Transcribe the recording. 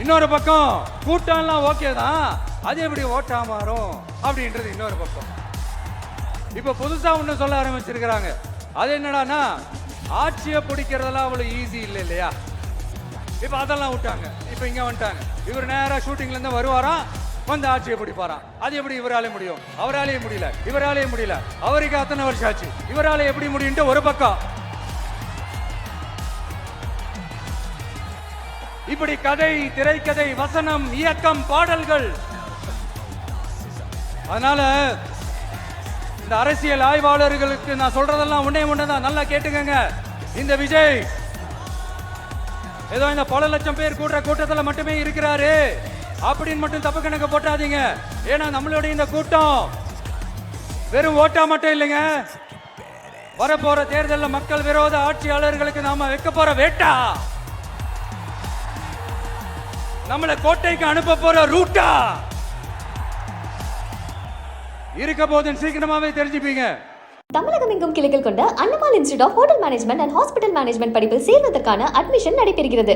இன்னொரு பக்கம் கூட்டம்லாம் ஓகே தான், அது எப்படி ஓட்டா மாறும் அப்படின்றது இன்னொரு பக்கம். இப்ப புதுசா ஒண்ணு சொல்ல ஆரம்பிச்சிருக்கிறாங்க. அது என்னடான்னா, ஆட்சியை பிடிக்கிறதெல்லாம் அவ்வளவு ஈஸி இல்லை இல்லையா. இப்ப அதெல்லாம் விட்டாங்க, இப்ப இங்க வந்துட்டாங்க. இவர் நேரா ஷூட்டிங்ல இருந்து வருவாராம், வந்து ஆட்சியை பிடிப்பாராம். அது எப்படி இவராலே முடியும்? அவராலே முடியல, இவராலே முடியல, அவருக்கு அத்தனை வருஷம் ஆச்சு, இவராலே எப்படி முடியும்ட்டு ஒரு பக்கம். இப்படி கதை, திரைக்கதை, வசனம், இயக்கம், பாடல்கள். அதனால இந்த அரசியல் ஆய்வாளர்களுக்கு நான் சொல்றதெல்லாம் ஒண்ணே ஒண்ணுதான், நல்லா கேட்டுக்கங்க. இந்த விஜய் ஏதோ இந்த பல லட்சம் பேர் கூடுற கூட்டத்தில் மட்டுமே இருக்கிறாரு அப்படின்னு மட்டும் தப்பு கணக்கு போட்டாதீங்க. ஏன்னா நம்மளுடைய இந்த கூட்டம் வெறும் ஓட்டா மட்டும் இல்லைங்க, வரப்போற தேர்தலில் மக்கள் விரோத ஆட்சியாளர்களுக்கு நாம வைக்க போற வேட்டா, நம்மளை கோட்டைக்கு அனுப்ப போற ரூட்டா இருக்க போதுன்னு சீக்கிரமாவே தெரிஞ்சுப்பீங்க. தமிழகம் எங்கும் கிளைகள் கொண்ட Annamal institute of hotel management and hospital management படிப்பில் சேர்வதற்கான அட்மிஷன் நடைபெறுகிறது.